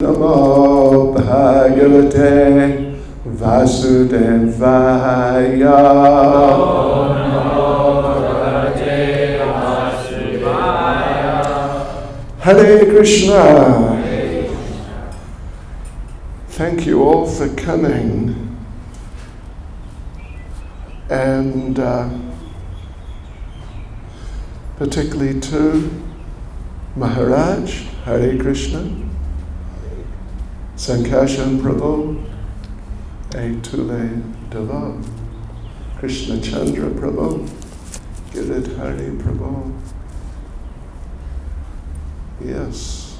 Namo Bhagavate Vasudevaya. Om Namo Bhagavate Vasudevaya. Hare Krishna. Thank you all for coming. And particularly to Maharaj, Hare Krishna, Sankarshan Prabhu, Tule Deva, Krishna Chandra Prabhu, Giridhari Prabhu. Yes,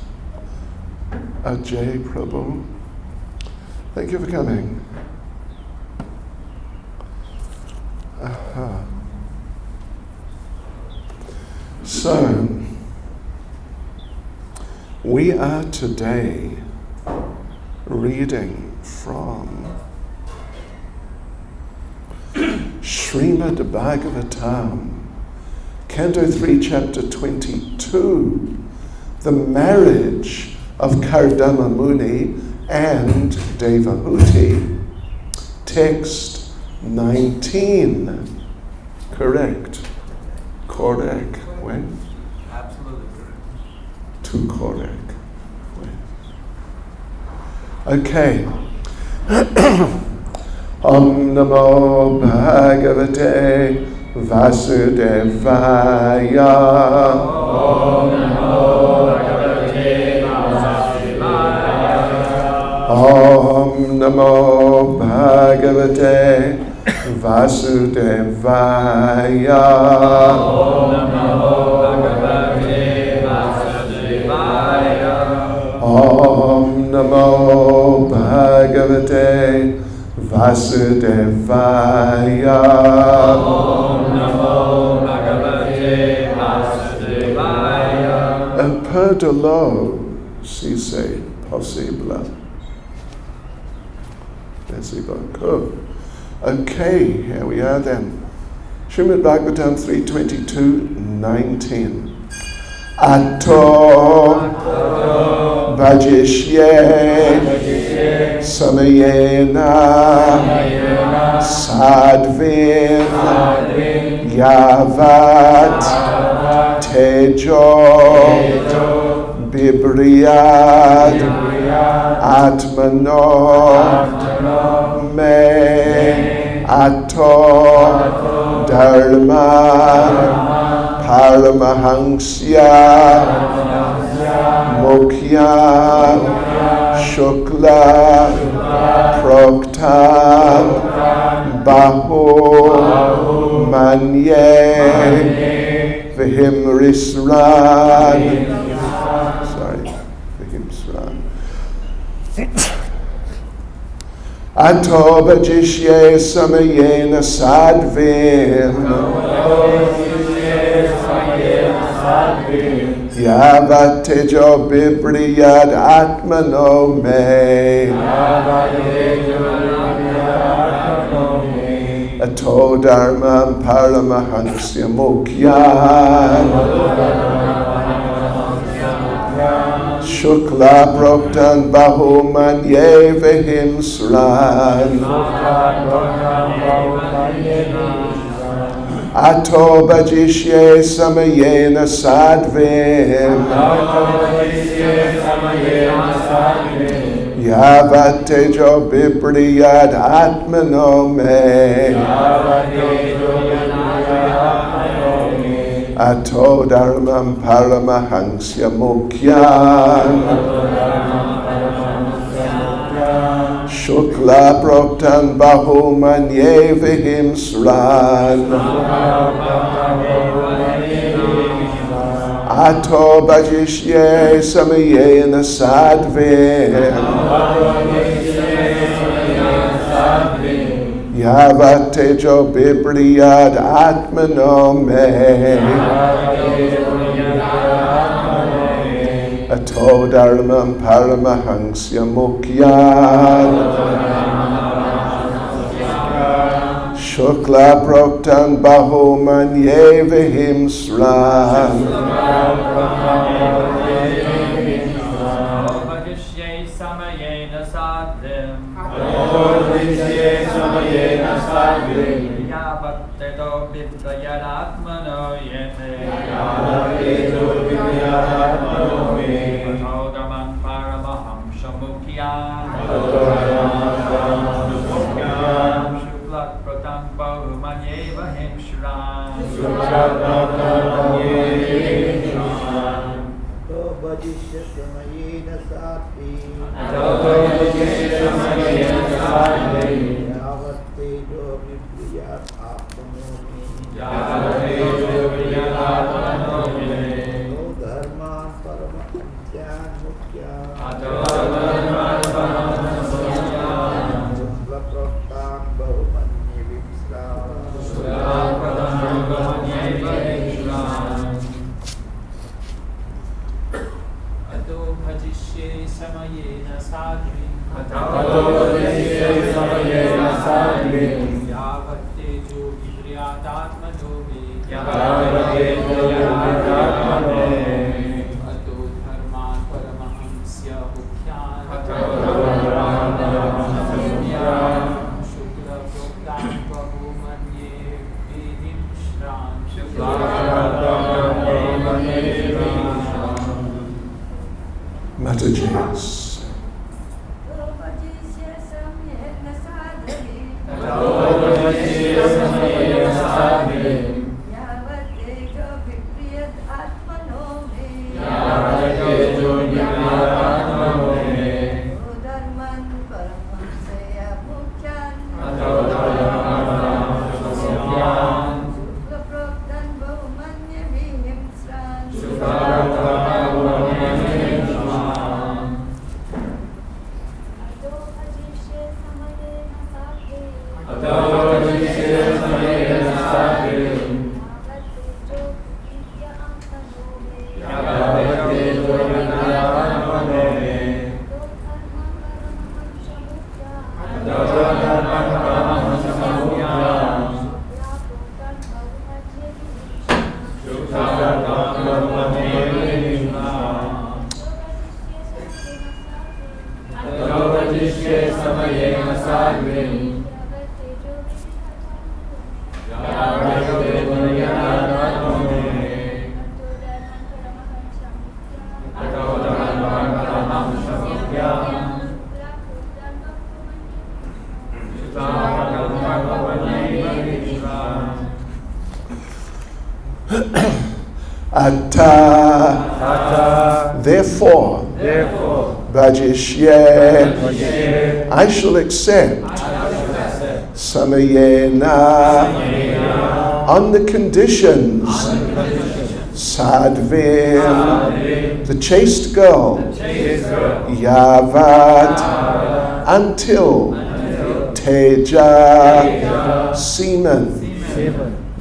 Ajay Prabhu. Thank you for coming. So, we are today reading from Srimad Bhagavatam, Canto 3, Chapter 22, the marriage of Kardama Muni and Devahuti, text 19. Correct. Correct. When? Absolutely correct. Too correct. When? Okay. Om Namo Bhagavate Vasudevaya. Om Namo Bhagavate Vasudevaya. Om Namo Bhagavate Vasudevaya. Om Namo Bhagavate Vasudevaya. Om Namo Bhagavate Vasudevaya. Om Namo Bhagavate Vasudevaya. Un peu de l'eau, si c'est possible. Merci beaucoup. Okay, here we are then. Srimad Bhagavatam 3:22-19. Ato Bhajishye Samayena Sadvin Yavat Tejo Bibriyad Atmano Me Ato Dharma Paramahangsya Mukhya Shukla Proktam Bahu Manye Vihimrisran. Sorry, Vihimsran. Ato Bhajishye Samayena Sadvim Yavatejo Bibriyad Atmano Me Ato Dharma Paramahansya Mukhyan Shukla Proktan Bahumanye Vihimsran Ato Bhajishye Samayena Sadvim Yavatejo Bibriyad Atmano Me Ato Dharmam Paramahansya Mukhyan Shukla Proktan Bahumanye Vihimsran Ato Bhajishye Samayena Sadvim Yavatejo Bibriyad Atmano Me Ato Dharmam Paramahansya Mukhyan Shukla Proktan Bahumanye Vihimsran samayena sadhim. Atodishye samayena sadhim. Yavattedo vidrayadatmano yene. Yavattedo vidrayadatmano me. Patodaman paramaham shamukyam. Patodaman paramaham shamukyam. Shuklat pratang bahumanyeva himshram. Shuklat pratang himshram. Vajishya samayena sattvi. Vajishya samayena sattvi. Yavattejo vipriyat apanomi. Yavattejo vipriyat apanomi. Ato dharman paramahansyam mukyam. Ato dharman paramahansyam. Shukla praptam bahumanye vipsram. Shuklat pratang bahumanye vipsram. Ato bhajishye samayena sadhvi. Atodishye samayena sadhvi. Yavattejo vipryatatmano me. Yavattejo vipryatatmano me. Ato dharman paramahamsya mukhyan. Ato dharman paramahamsya mukhyan. Shukla proktam bahumanye vidhim shram. Shukla proktam bahumanye vidhim shram. Mataji's. Atodishye samayena sadhvi. Yavattejo vipryatatmano me. Yavattejo vipryatatmano me. Ato dharman paramahamsya mukhyan. Ato dharman paramahamsya mukhyan. Shukla proktam bahumanye vidhim shram. Shukla proktam bahumanye vidhim shram. Atodishye samayena sadhvi. Atodishye samayena sadhvi. Yavattejo vipryatatmano me. Yavattejo vipryatatmano me. Ato dharman paramahamsya mukhyan. Shukla proktam bahumanye vidhim shram. Atodishye samayena sadhvi. Yavattejo vipryatatmano me. Ato dharman paramahamsya mukhyan. Shukla proktam bahumanye vidhim shram. Atta. Therefore, Bhajishye, I shall accept Samayena on the conditions Sadhvim, the chaste girl, Yavat, until Teja, semen,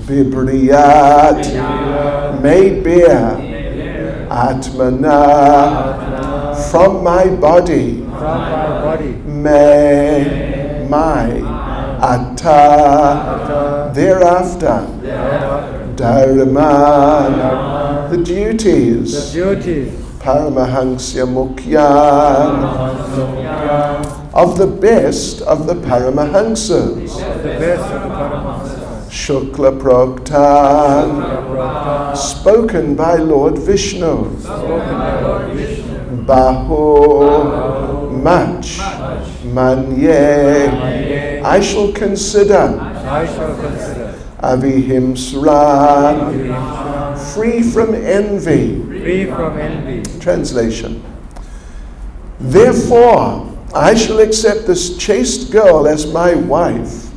Bibriyat, may bear, Atmana, from my body, may, my, Atta, thereafter, Dharma, the duties, Paramahansa Mukhyan, of the best of the Paramahansas, Shukla Proktan, spoken by Lord Vishnu, Bahu, much, Manye, I shall consider, Avihimsra, free from envy. Translation. Therefore, I shall accept this chaste girl as my wife,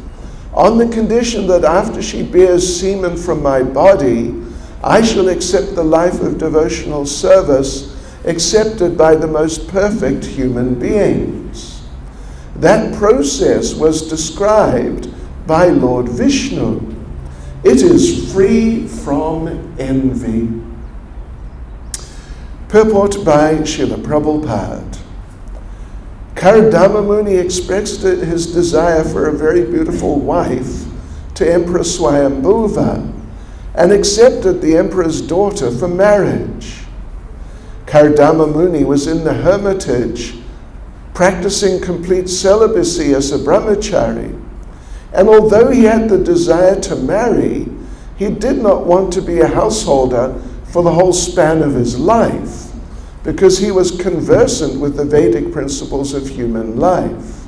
on the condition that after she bears semen from my body, I shall accept the life of devotional service accepted by the most perfect human beings. That process was described by Lord Vishnu. It is free from envy. Purport by Srila Prabhupada. Kardama Muni expressed his desire for a very beautiful wife to Emperor Swayambhuva and accepted the emperor's daughter for marriage. Kardama Muni was in the hermitage practicing complete celibacy as a brahmachari. And although he had the desire to marry, he did not want to be a householder for the whole span of his life, because he was conversant with the Vedic principles of human life.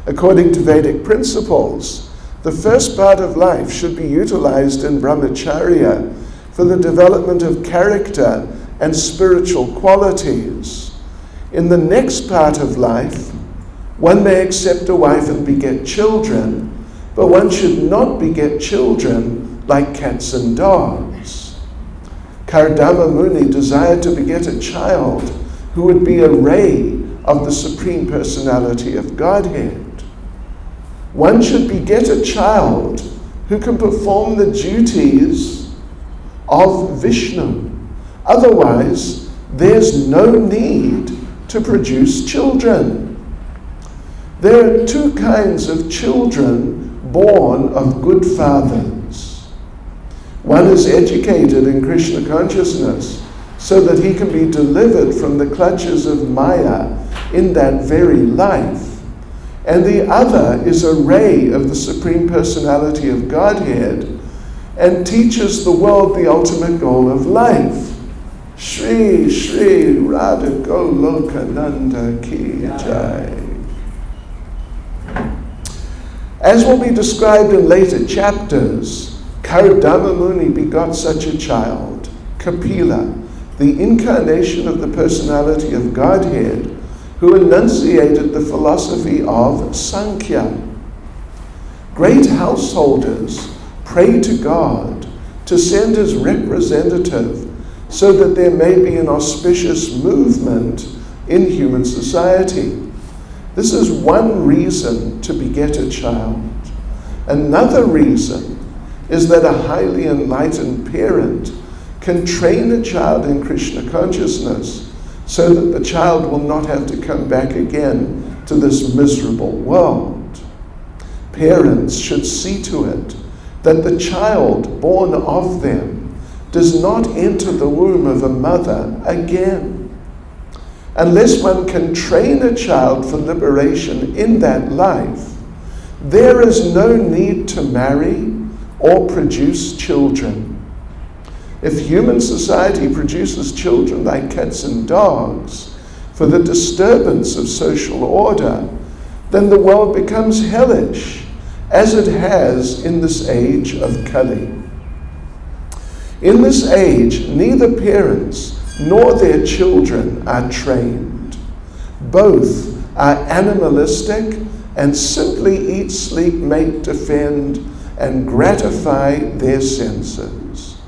According to Vedic principles, the first part of life should be utilized in brahmacharya for the development of character and spiritual qualities. In the next part of life, one may accept a wife and beget children, but one should not beget children like cats and dogs. Kardama Muni desired to beget a child who would be a ray of the Supreme Personality of Godhead. One should beget a child who can perform the duties of Vishnu. Otherwise, there's no need to produce children. There are two kinds of children born of good fathers. One is educated in Krishna consciousness so that he can be delivered from the clutches of Maya in that very life. And the other is a ray of the Supreme Personality of Godhead and teaches the world the ultimate goal of life. Shri Shri Radha Golokananda Ki Jai. As will be described in later chapters, Kardama Muni begot such a child, Kapila, the incarnation of the personality of Godhead, who enunciated the philosophy of Sankhya. Great householders pray to God to send his representative so that there may be an auspicious movement in human society. This is one reason to beget a child. Another reason is that a highly enlightened parent can train a child in Krishna consciousness so that the child will not have to come back again to this miserable world. Parents should see to it that the child born of them does not enter the womb of a mother again. Unless one can train a child for liberation in that life, there is no need to marry or produce children. If human society produces children like cats and dogs for the disturbance of social order, then the world becomes hellish, as it has in this age of Kali. In this age, neither parents nor their children are trained. Both are animalistic and simply eat, sleep, mate, defend, and gratify their senses.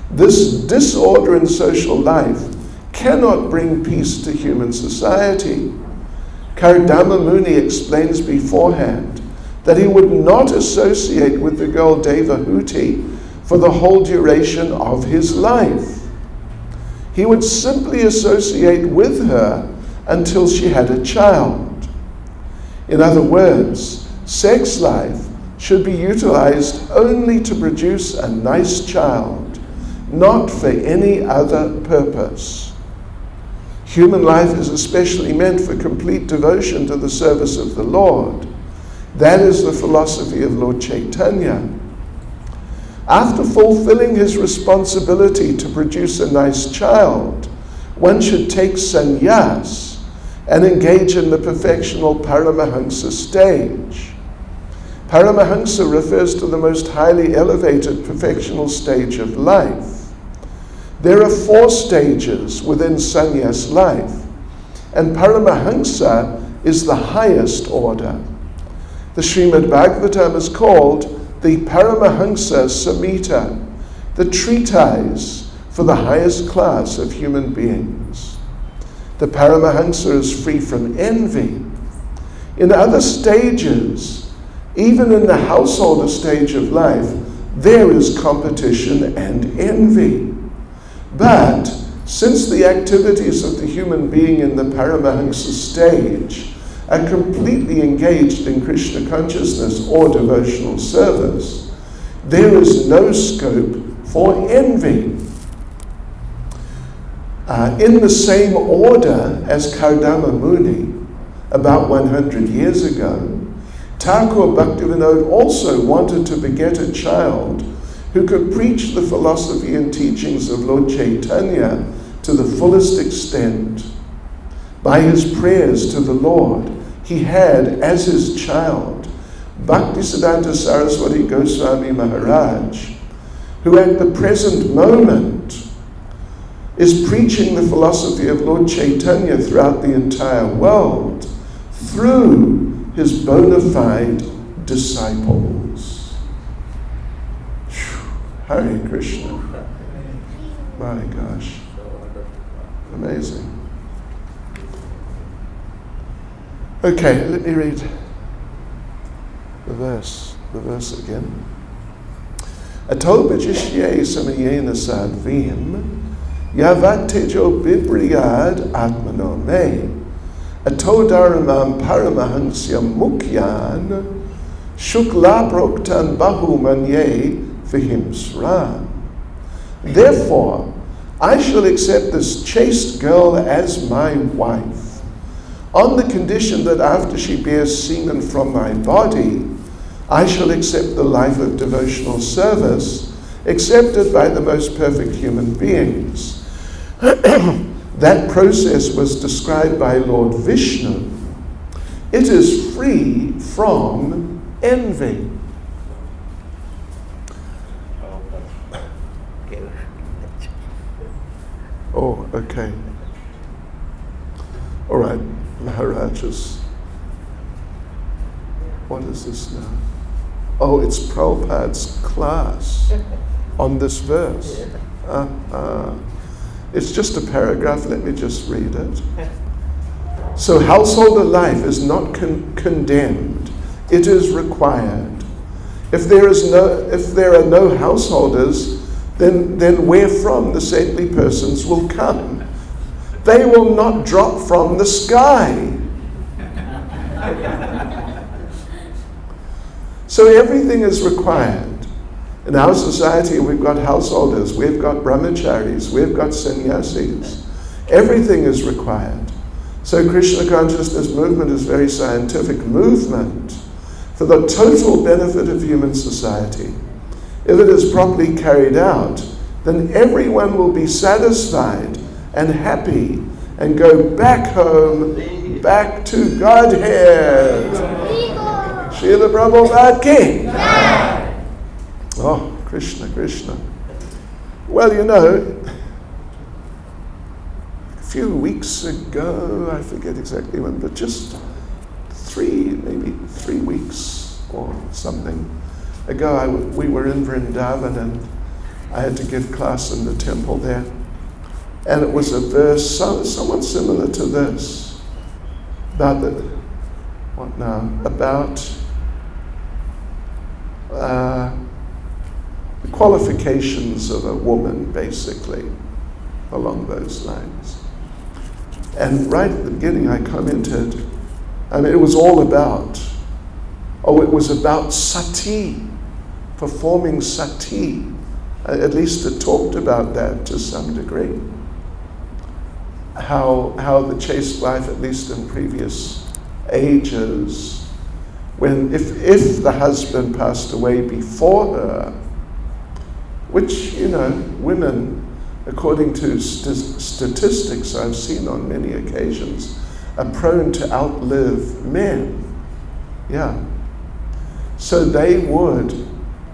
This disorder in social life cannot bring peace to human society. Kardama Muni explains beforehand that he would not associate with the girl Devahuti for the whole duration of his life. He would simply associate with her until she had a child. In other words, sex life should be utilized only to produce a nice child, not for any other purpose. Human life is especially meant for complete devotion to the service of the Lord. That is the philosophy of Lord Chaitanya. After fulfilling his responsibility to produce a nice child, one should take sannyas and engage in the perfectional Paramahansa stage. Paramahansa refers to the most highly elevated perfectional stage of life. There are 4 stages within sannyas life, and Paramahansa is the highest order. The Srimad Bhagavatam is called the Paramahansa Samhita, the treatise for the highest class of human beings. The Paramahansa is free from envy. In other stages, even in the householder stage of life, there is competition and envy. But since the activities of the human being in the Paramahansa stage are completely engaged in Krishna consciousness or devotional service, there is no scope for envy. In the same order as Kardama Muni, about 100 years ago, Thakur Bhaktivinoda also wanted to beget a child who could preach the philosophy and teachings of Lord Chaitanya to the fullest extent. By his prayers to the Lord, he had as his child Bhaktisiddhanta Saraswati Goswami Maharaj, who at the present moment is preaching the philosophy of Lord Chaitanya throughout the entire world through his bona fide disciples. Hare Krishna. My gosh. Amazing. Okay, let me read the verse again. Atol bajishye samayena sadvim yavat tejo bibriyad atmano me ato dharamam paramahansyam mukyan shukla proktan bahu manye vihimsran. Therefore, I shall accept this chaste girl as my wife, on the condition that after she bears semen from my body, I shall accept the life of devotional service accepted by the most perfect human beings. That process was described by Lord Vishnu. It is free from envy. Oh, okay. All right, Maharajas. What is this now? Oh, it's Prabhupada's class on this verse. It's just a paragraph. Let me just read it. So householder life is not condemned. It is required. If there are no householders, then where from the saintly persons will come? They will not drop from the sky. So everything is required. In our society, we've got householders, we've got brahmacharis, we've got sannyasis. Everything is required. So Krishna consciousness movement is a very scientific movement for the total benefit of human society. If it is properly carried out, then everyone will be satisfied and happy and go back home, back to Godhead. Srila Prabhupada ki. Oh, Krishna, Krishna. Well, you know, a few weeks ago, I forget exactly when, but just maybe 3 weeks or something ago, we were in Vrindavan and I had to give class in the temple there. And it was a verse somewhat similar to this, about the qualifications of a woman, basically, along those lines. And right at the beginning I commented, it was about sati, performing sati. At least it talked about that to some degree. How the chaste life, at least in previous ages, if the husband passed away before her, which, women, according to statistics I've seen on many occasions, are prone to outlive men. Yeah. So they would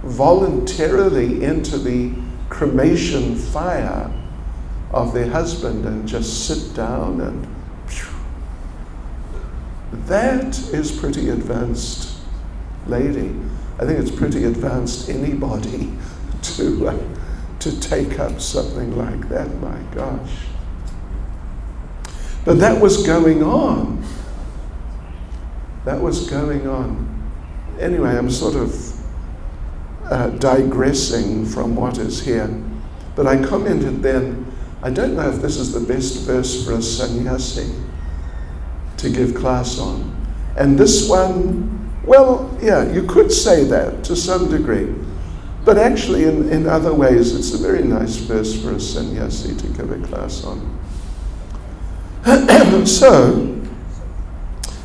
voluntarily enter the cremation fire of their husband and just sit down and that is pretty advanced, lady. I think it's pretty advanced anybody to take up something like that, my gosh. But that was going on. That was going on. Anyway, I'm sort of digressing from what is here. But I commented then, I don't know if this is the best verse for a sannyasi to give class on. And this one, well, yeah, you could say that to some degree. But actually, in other ways, it's a very nice verse for a sannyasi to give a class on. So,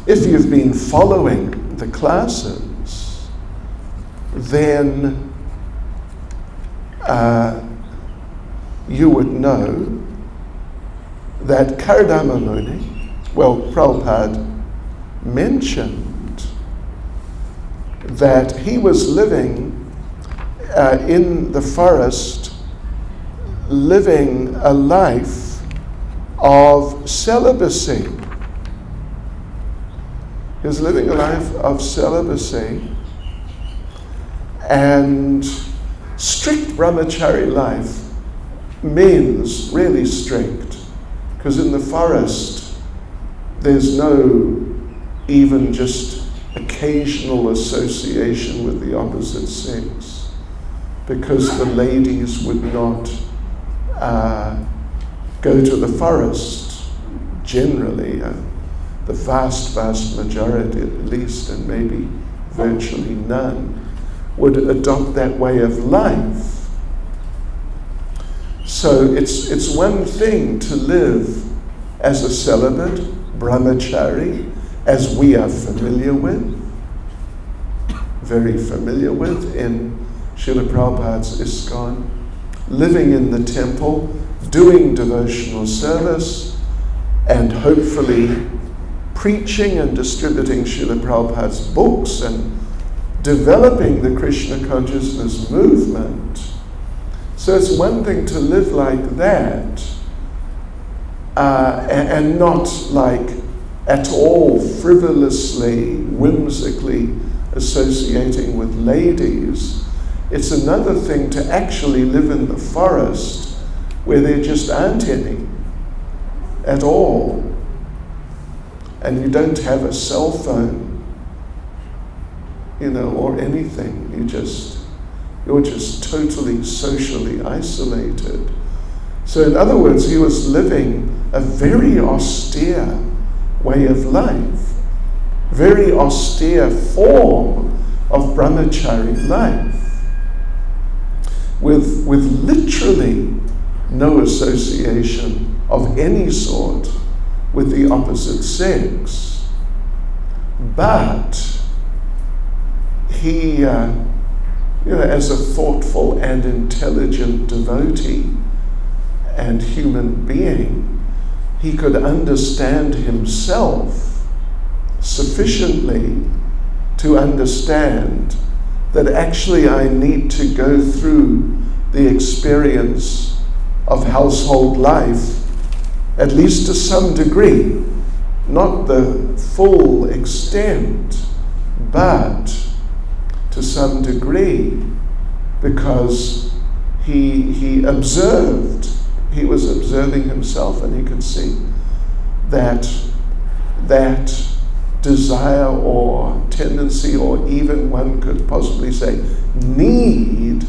if you've been following the classes, then you would know that Kardama Muni, well, Prabhupada mentioned that he was living in the forest, living a life of celibacy. He was living a life of celibacy, and strict brahmachari life means really strict, because in the forest there's no even just occasional association with the opposite sex, because the ladies would not go to the forest generally. The vast majority, at least, and maybe virtually none, would adopt that way of life. So it's one thing to live as a celibate, brahmachari, as we are familiar with, very familiar with in Srila Prabhupada's Iskcon, living in the temple, doing devotional service, and hopefully preaching and distributing Srila Prabhupada's books and developing the Krishna consciousness movement. So it's one thing to live like that and not like at all frivolously, whimsically associating with ladies. It's another thing to actually live in the forest where there just aren't any at all, and you don't have a cell phone, or anything. You're just totally socially isolated. So in other words, he was living a very austere way of life, very austere form of brahmachari life, with literally no association of any sort with the opposite sex. But he, as a thoughtful and intelligent devotee and human being, he could understand himself sufficiently to understand that actually I need to go through the experience of household life, at least to some degree, not the full extent, but to some degree, because he was observing himself, and he could see that desire or tendency, or even one could possibly say need,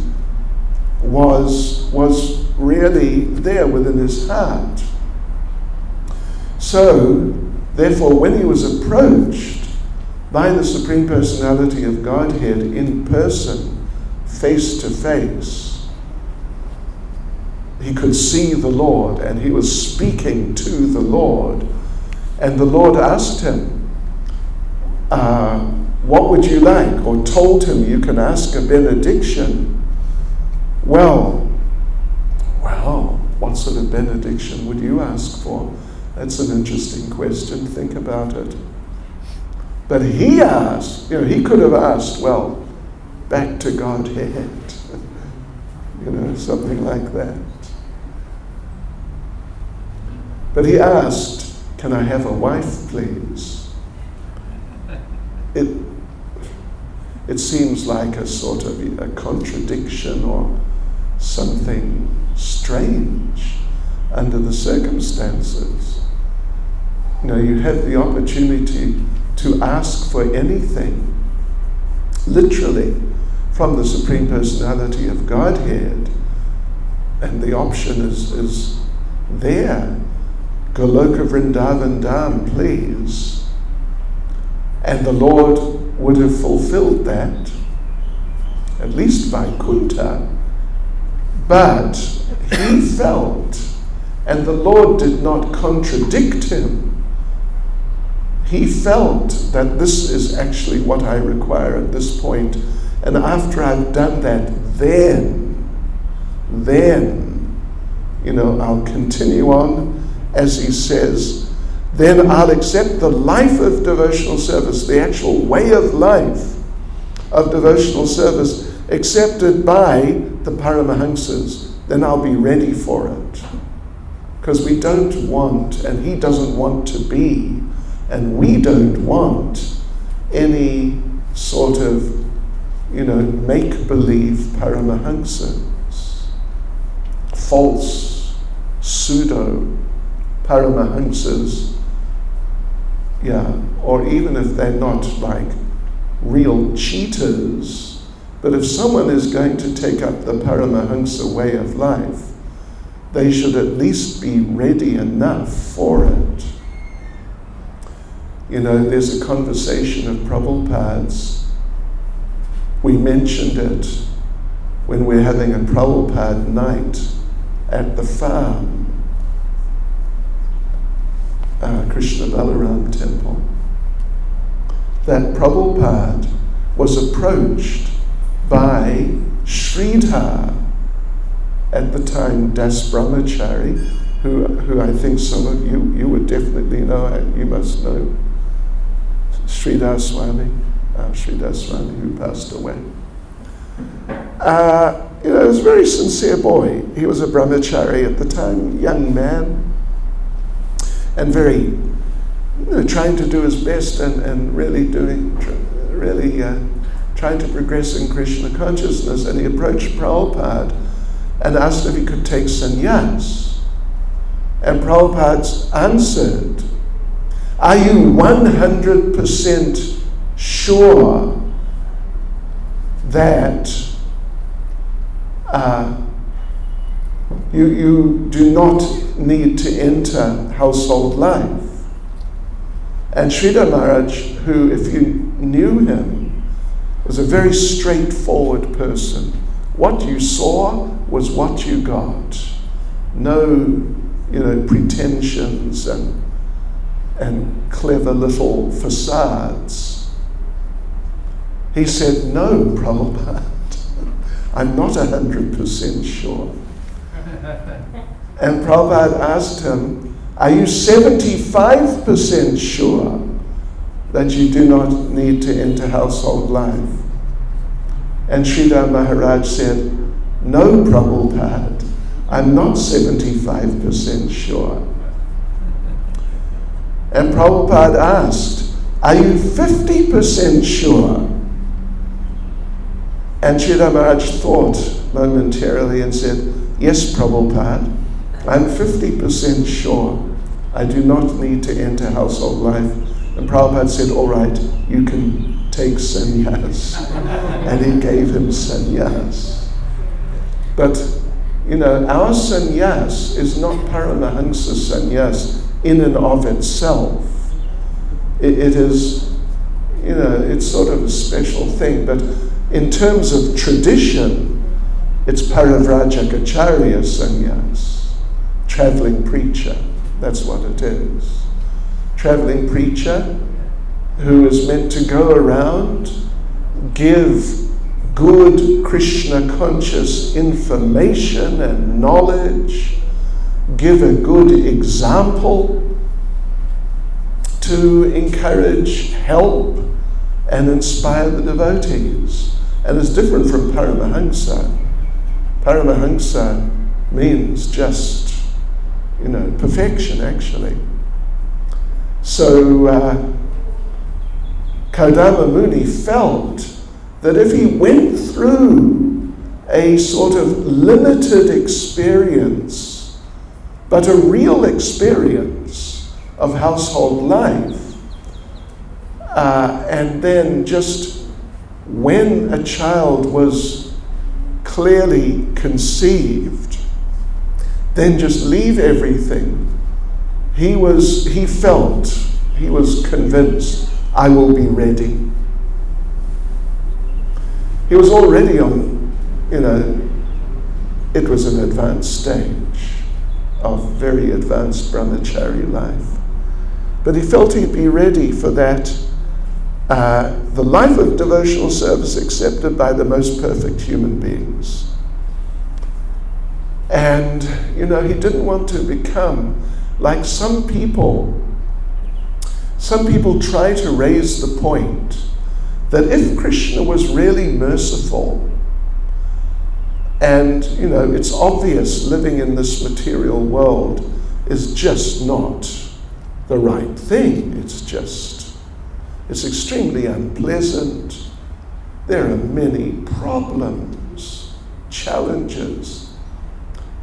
was really there within his heart. So, therefore, when he was approached by the Supreme Personality of Godhead in person, face to face, he could see the Lord, and he was speaking to the Lord, and the Lord asked him, what would you like? Or told him, you can ask a benediction. Well, what sort of benediction would you ask for? That's an interesting question. Think about it. But he asked, he could have asked, well, back to Godhead, something like that. But he asked, can I have a wife, please? It seems like a sort of a contradiction or something strange under the circumstances. You have the opportunity to ask for anything, literally, from the Supreme Personality of Godhead, and the option is there. Goloka Vrindavan Dham, please. And the Lord would have fulfilled that, at least Vaikuntha. But he felt, and the Lord did not contradict him, he felt that this is actually what I require at this point. And after I've done that, then, I'll continue on, as he says, then I'll accept the life of devotional service, the actual way of life of devotional service accepted by the Paramahamsas. Then I'll be ready for it. Because we don't want, and he doesn't want to be, and we don't want any sort of, make-believe Paramahamsas. False, pseudo-Paramahamsas. Yeah, or even if they're not like real cheaters, but if someone is going to take up the Paramahamsa way of life, they should at least be ready enough for it. There's a conversation of Prabhupada's. We mentioned it when we're having a Prabhupada night at the farm, Krishna Balaram temple, that Prabhupada was approached by Sridhar, at the time Das Brahmachari, who I think some of you would definitely know, you must know, Sridhar Swami, who passed away. He was a very sincere boy. He was a brahmachari at the time, young man, and very, trying to do his best and really trying to progress in Krishna consciousness. And he approached Prabhupada and asked if he could take sannyas. And Prabhupada answered, "Are you 100% sure that you do not need to enter household life?" And Sridhar Maharaj, who, if you knew him, was a very straightforward person. What you saw was what you got. No, pretensions and clever little facades. He said, "No, Prabhupada, I'm not 100% sure." And Prabhupada asked him, "Are you 75% sure that you do not need to enter household life?" And Sridhar Maharaj said, "No, Prabhupada, I'm not 75% sure." And Prabhupada asked, "Are you 50% sure?" And Sridhar Maharaj thought momentarily and said, "Yes, Prabhupada, I'm 50% sure I do not need to enter household life." And Prabhupada said, "All right, you can take sannyas." And he gave him sannyas. But, our sannyas is not Paramahamsa sannyas in and of itself. It is, it's sort of a special thing. But in terms of tradition, it's Parivrajagacharya sannyas, traveling preacher. That's what it is. Traveling preacher who is meant to go around, give good Krishna conscious information and knowledge, give a good example to encourage, help, and inspire the devotees. And it's different from Paramahamsa. Paramahamsa means just, perfection, actually. So Kardama Muni felt that if he went through a sort of limited experience, but a real experience of household life, and then just when a child was clearly conceived, then just leave everything. He was convinced, I will be ready. He was already on, it was an advanced stage of very advanced brahmachari life. But he felt he'd be ready for that, the life of devotional service accepted by the most perfect human beings. And, he didn't want to become like some people. Some people try to raise the point that if Krishna was really merciful, and, it's obvious living in this material world is just not the right thing. It's extremely unpleasant. There are many problems, challenges,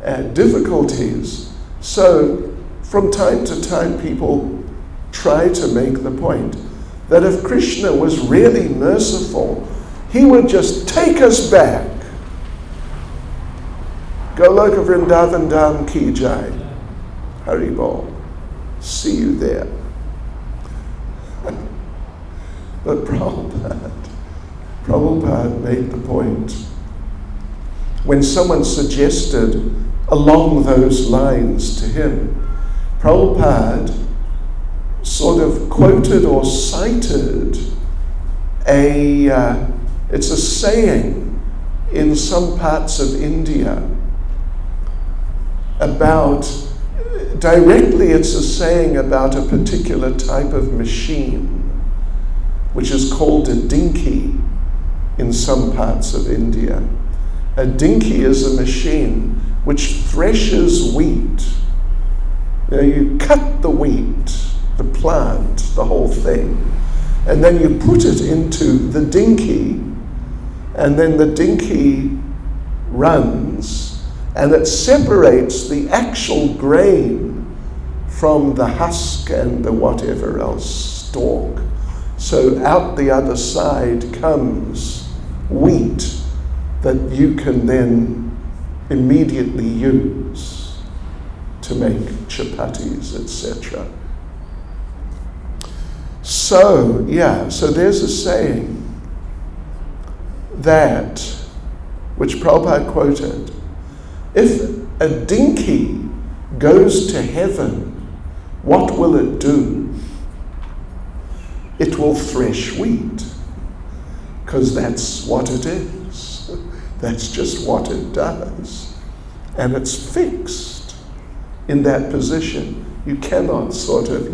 and difficulties. So from time to time people try to make the point that if Krishna was really merciful, he would just take us back. Goloka Vrindavan Dham Ki Jai. Haribol. See you there. But Prabhupada made the point. When someone suggested along those lines to him, Prabhupada sort of quoted or cited it's a saying in some parts of India it's a saying about a particular type of machine, which is called a dinky in some parts of India. A dinky is a machine which threshes wheat. You cut the wheat, the plant, the whole thing, and then you put it into the dinky, and then the dinky runs, and it separates the actual grain from the husk and the whatever else, stalk. So out the other side comes wheat that you can then immediately use to make chapatis, etc. So there's a saying that, which Prabhupada quoted, if a dinky goes to heaven, what will it do? It will thresh wheat, because that's what it is. That's just what it does. And it's fixed in that position. You cannot sort of,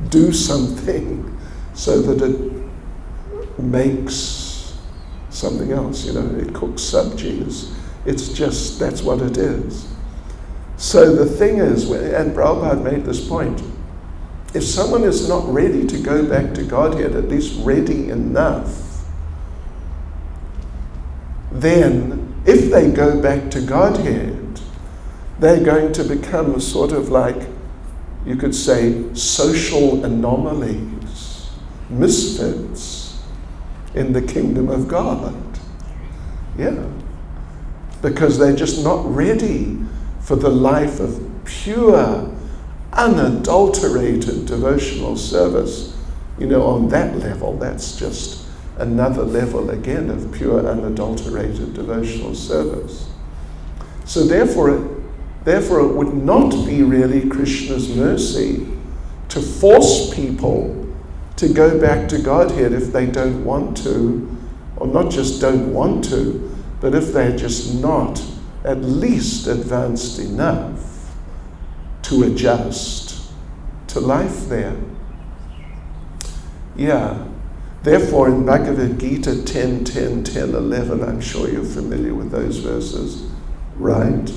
do something so that it makes something else. It cooks sabjis. It's just, that's what it is. So the thing is, and Prabhupada made this point, if someone is not ready to go back to Godhead, at least ready enough, then if they go back to Godhead, they're going to become sort of like, you could say, social anomalies, misfits in the kingdom of God. Yeah. Because they're just not ready for the life of pure, unadulterated devotional service. On that level, that's just another level again of pure, unadulterated devotional service. So therefore it would not be really Krishna's mercy to force people to go back to Godhead if they don't want to, or not just don't want to, but if they're just not at least advanced enough to adjust to life there. Yeah. Therefore, in Bhagavad Gita 10, 10, 10, 11, I'm sure you're familiar with those verses, right?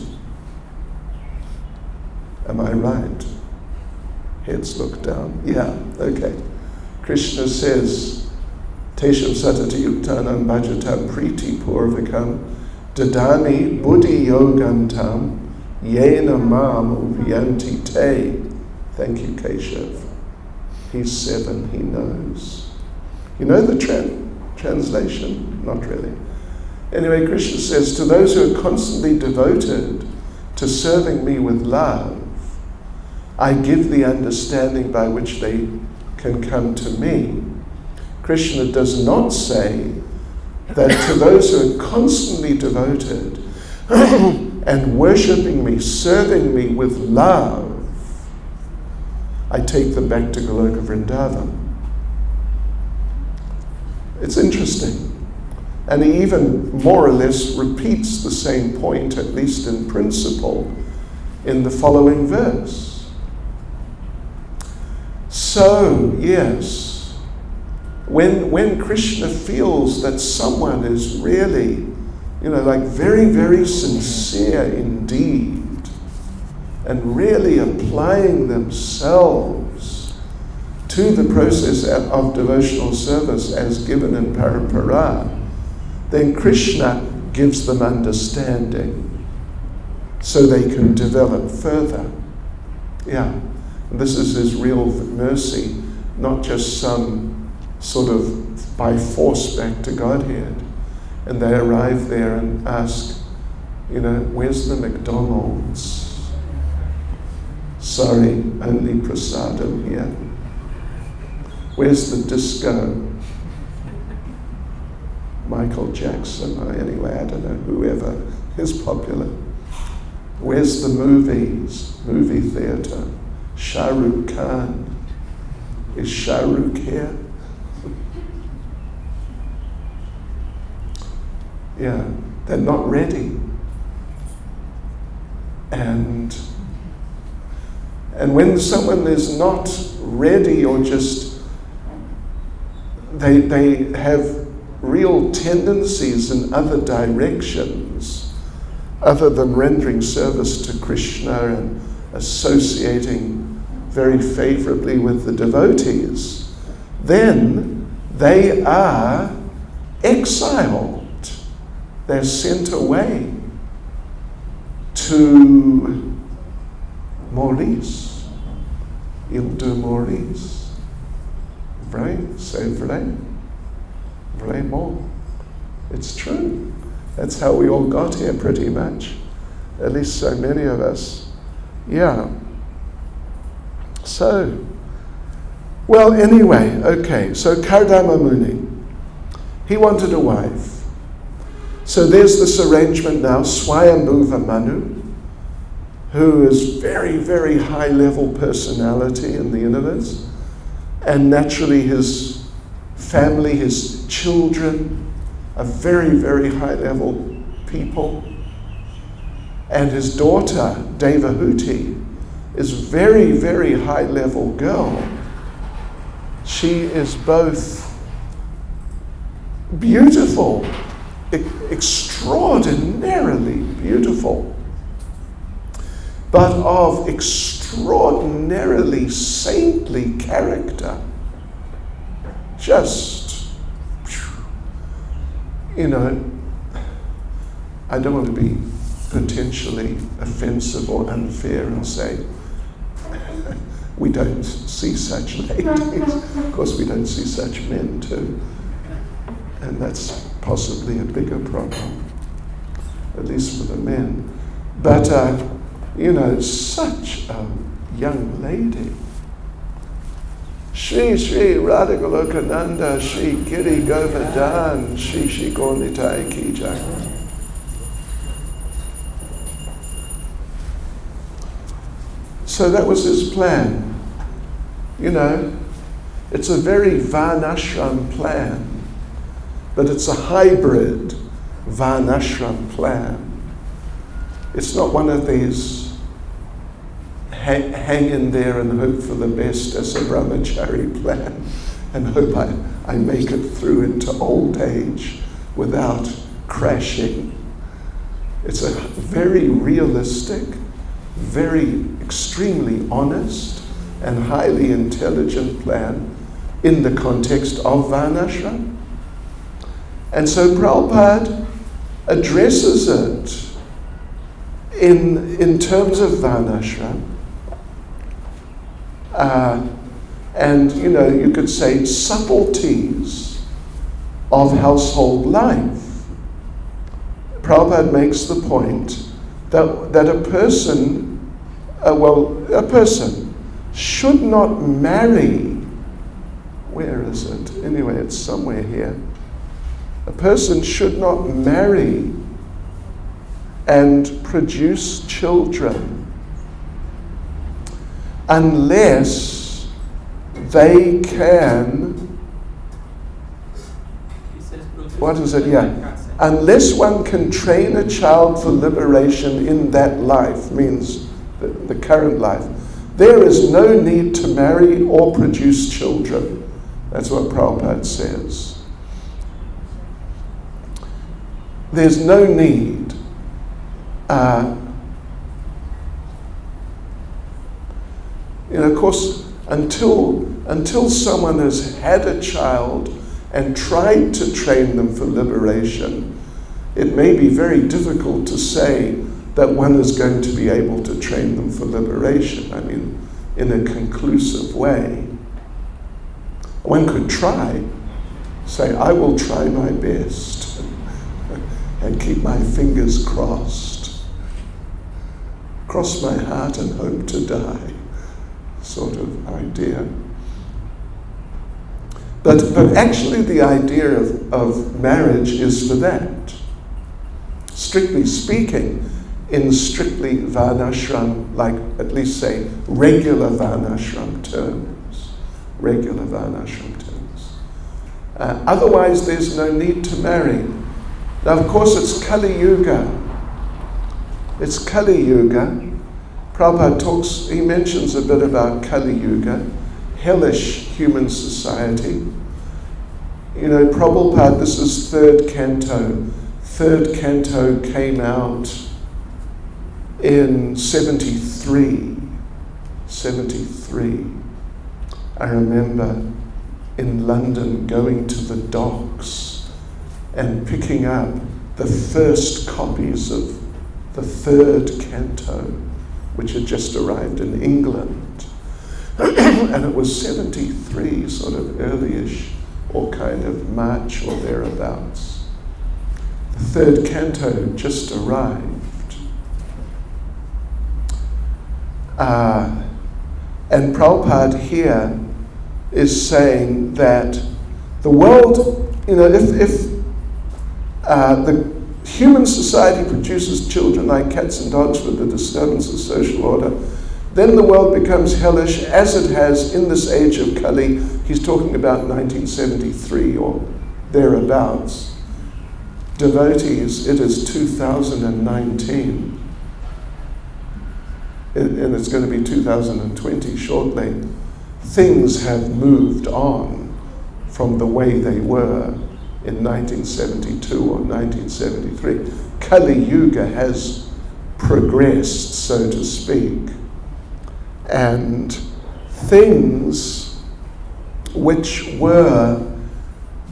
Am I right? Heads look down. Yeah, okay. Krishna says, Tesham satati yuktanam bhajatam priti purvikam dadami buddhi yogantam yena mam uviyanti te. Thank you, Keshav. He's 7, he knows. You know the translation? Not really. Anyway, Krishna says, to those who are constantly devoted to serving me with love, I give the understanding by which they can come to me. Krishna does not say that to those who are constantly devoted and worshipping me, serving me with love, I take them back to Goloka Vrindavan. It's interesting. And he even more or less repeats the same point, at least in principle, in the following verse. So, yes, when Krishna feels that someone is really, like very, very sincere indeed, and really applying themselves to the process of devotional service as given in Parampara, then Krishna gives them understanding so they can develop further. Yeah, and this is his real mercy, not just some sort of by force back to Godhead. And they arrive there and ask, where's the McDonald's? Sorry, only prasadam here. Where's the disco? Michael Jackson, or anyway, I don't know, whoever is popular. Where's the movies? Movie theatre. Shah Rukh Khan. Is Shah Rukh here? Yeah, they're not ready. And when someone is not ready, or just they have real tendencies in other directions other than rendering service to Krishna and associating very favorably with the devotees, then they are exiled. They're sent away to Maurice, Île de Maurice. Vrai? C'est vrai? Vraiment. It's true. That's how we all got here pretty much. At least so many of us. Yeah. So, well, anyway, okay. So Kardama Muni, he wanted a wife. So there's this arrangement now, Swayambhuva Manu, who is very, very high-level personality in the universe, and naturally his family, his children, are very, very high-level people. And his daughter, Devahuti, is very, very high-level girl. She is both beautiful, extraordinarily beautiful, but of extraordinarily saintly character. Just, I don't want to be potentially offensive or unfair and say, we don't see such ladies. Of course, we don't see such men too. And that's possibly a bigger problem, at least for the men. But, such a young lady. Shri Shri Radhagolokananda, Shri Giri Govardhan, Shri Shri Gaurnitai Ki Jai. So that was his plan. It's a very Varnashram plan, but it's a hybrid Varnashram plan. It's not one of these hang in there and hope for the best as a brahmachari plan and hope I make it through into old age without crashing. It's a very realistic, very extremely honest and highly intelligent plan in the context of Varnashram. And so Prabhupada addresses it in terms of Varnashram. And you could say subtleties of household life. Prabhupada makes the point that a person should not marry. Where is it? Anyway, it's somewhere here. A person should not marry and produce children unless they can, He says, produce what is it? children Yeah. like cats. Unless one can train a child for liberation in that life, means the current life, there is no need to marry or produce children. That's what Prabhupada says. There's no need. Of course, until someone has had a child and tried to train them for liberation, it may be very difficult to say that one is going to be able to train them for liberation, in a conclusive way. One could try, say, I will try my best and keep my fingers crossed, cross my heart and hope to die, sort of idea. But actually the idea of marriage is for that. Strictly speaking, in strictly varnashram, like at least say regular varnashram terms. Regular varnashram terms. Otherwise there's no need to marry. Now of course it's Kali Yuga. It's Kali Yuga. Prabhupada he mentions a bit about Kali Yuga, hellish human society. Prabhupada, this is third canto. Third canto came out in 73. I remember in London going to the docks and picking up the first copies of the third canto, which had just arrived in England. And it was 73, sort of earlyish, or kind of March or thereabouts. The third canto just arrived. And Prabhupada here is saying that the world, if the human society produces children like cats and dogs with the disturbance of social order, then the world becomes hellish, as it has in this age of Kali. He's talking about 1973 or thereabouts. Devotees, it is 2019. And it's going to be 2020 shortly. Things have moved on from the way they were in 1972 or 1973. Kali Yuga has progressed, so to speak. And things which were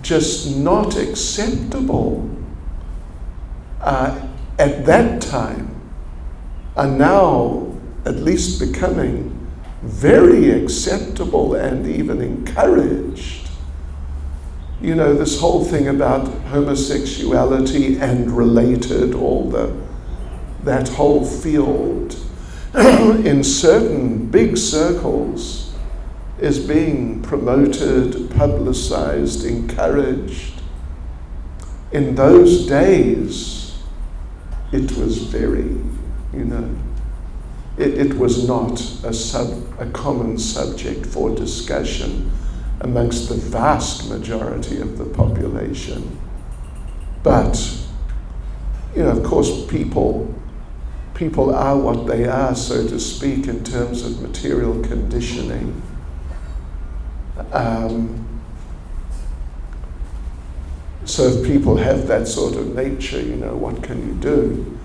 just not acceptable at that time are now at least becoming very acceptable and even encouraged. This whole thing about homosexuality and related, that whole field in certain big circles is being promoted, publicized, encouraged. In those days, it was very, it was not a common subject for discussion amongst the vast majority of the population. But, of course, people are what they are, so to speak, in terms of material conditioning. So if people have that sort of nature, what can you do?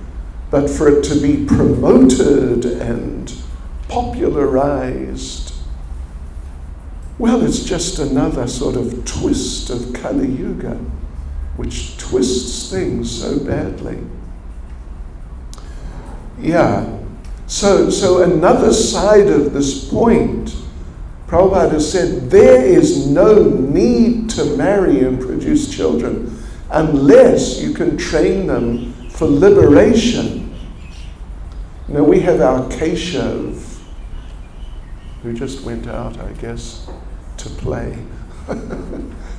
But for it to be promoted and popularized, well, it's just another sort of twist of Kali Yuga, which twists things so badly. Yeah. So another side of this point, Prabhupada has said, there is no need to marry and produce children unless you can train them for liberation. We have our Keshav, who just went out, I guess, to play.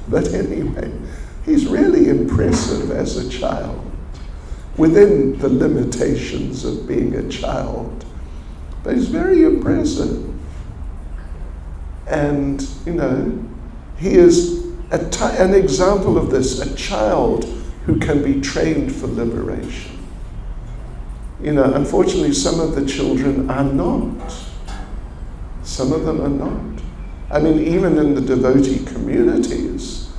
But anyway, he's really impressive as a child, within the limitations of being a child. But he's very impressive. And, he is an example of this, a child who can be trained for liberation. Unfortunately, some of the children are not. Some of them are not. I mean, even in the devotee communities,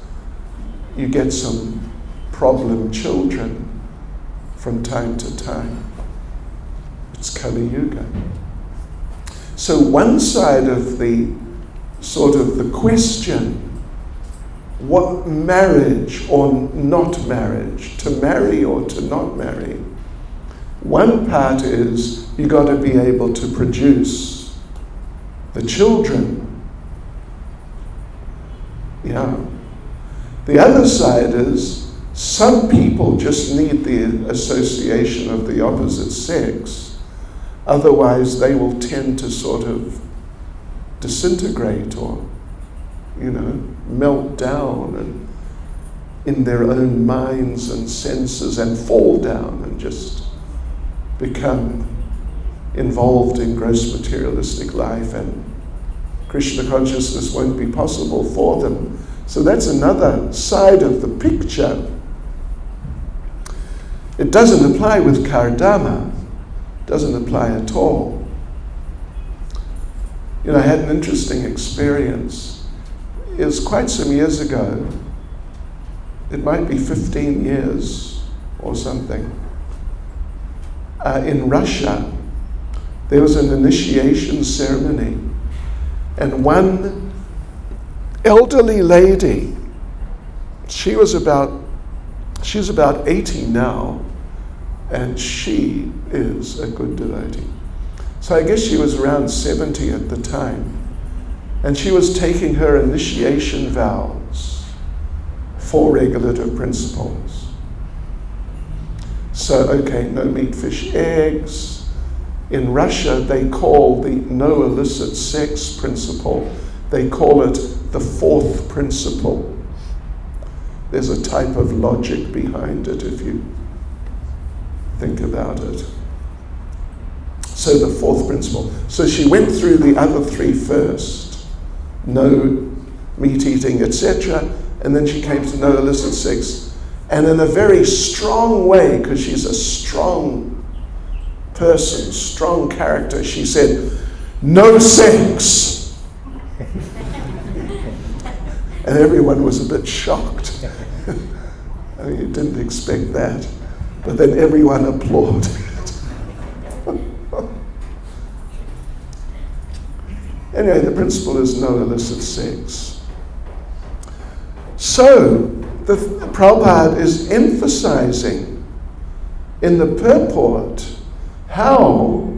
you get some problem children from time to time. It's Kali Yuga. So one side of the question, what marriage or not marriage, to marry or to not marry, one part is you got to be able to produce the children. Yeah. The other side is some people just need the association of the opposite sex. Otherwise, they will tend to sort of disintegrate or, melt down and in their own minds and senses and fall down and just become involved in gross materialistic life, and Krishna consciousness won't be possible for them. So that's another side of the picture. It doesn't apply with Kardama. It doesn't apply at all. I had an interesting experience. It was quite some years ago. It might be 15 years or something. In Russia, there was an initiation ceremony, and one elderly lady, she's about 80 now, and she is a good devotee. So I guess she was around 70 at the time, and she was taking her initiation vows, 4 regulative principles. So, no meat, fish, eggs. In Russia, they call the no illicit sex principle, they call it the 4th principle. There's a type of logic behind it if you think about it. So the 4th principle. So she went through the other 3 first. No meat eating, etc. And then she came to no illicit sex. And in a very strong way, because she's a strong person, strong character, she said, no sex. And everyone was a bit shocked. I mean, you didn't expect that. But then everyone applauded. Anyway, the principle is no illicit sex. So, the Prabhupada is emphasizing in the purport how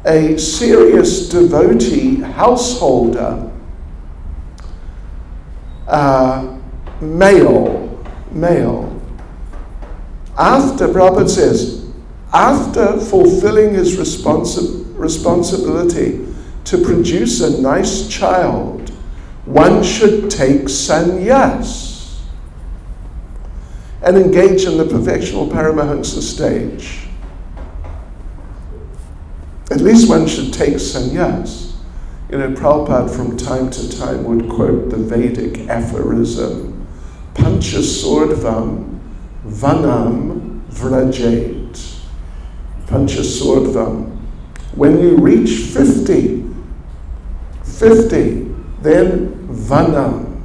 a serious devotee householder, male, after, Prabhupada says, after fulfilling his responsibility to produce a nice child, one should take sannyas and engage in the perfectional Paramahansa stage. At least one should take sannyas. Prabhupada from time to time would quote the Vedic aphorism, Panchasordvam vanam vrajet. Panchasordvam. When you reach 50, then vanam,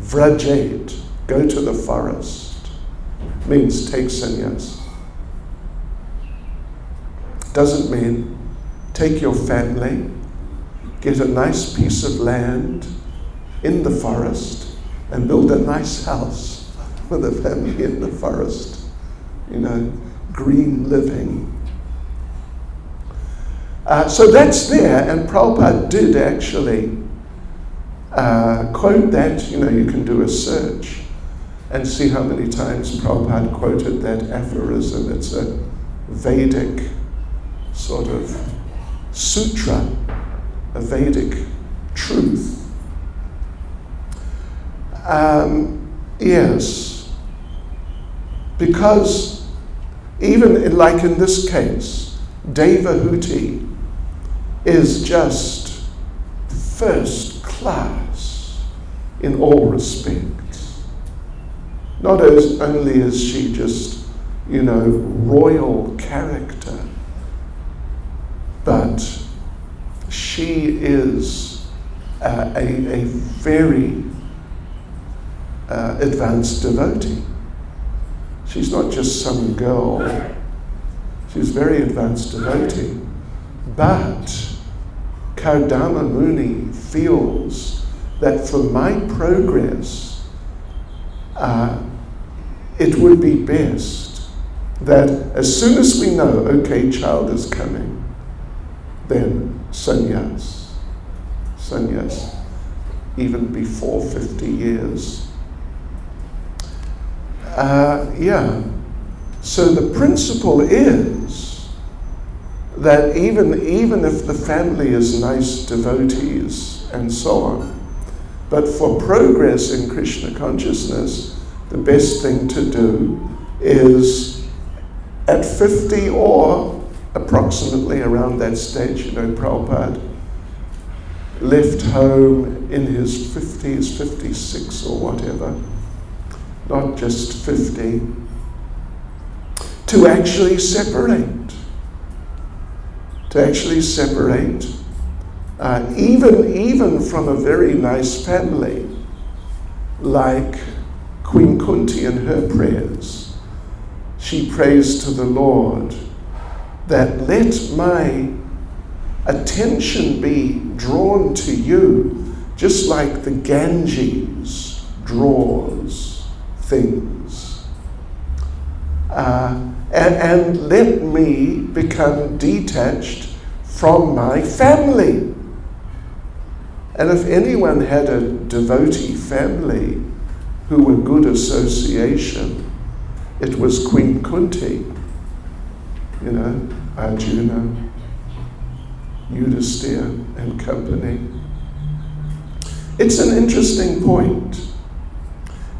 vrajet, go to the forest. Means take sannyas. Doesn't mean take your family, get a nice piece of land in the forest and build a nice house for the family in the forest. Green living. So that's there, and Prabhupada did actually quote that. You can do a search and see how many times Prabhupada quoted that aphorism. It's a Vedic sort of sutra, a Vedic truth. Yes, because even like in this case, Devahuti is just first class in all respects. Not as only is she just, royal character, but she is a very advanced devotee. She's not just some girl. She's a very advanced devotee. But Kardama Muni feels that for my progress, it would be best that as soon as we know, okay, child is coming, then sannyas, even before 50 years. So the principle is that even if the family is nice devotees and so on, but for progress in Krishna consciousness, the best thing to do is at 50 or approximately around that stage, Prabhupada left home in his 50s, 56 or whatever, not just 50, to actually separate. Even from a very nice family, like Queen Kunti in her prayers. She prays to the Lord that let my attention be drawn to you, just like the Ganges draws things. And let me become detached from my family. And if anyone had a devotee family who were good association, it was Queen Kunti, Arjuna, Yudhisthira and company. It's an interesting point.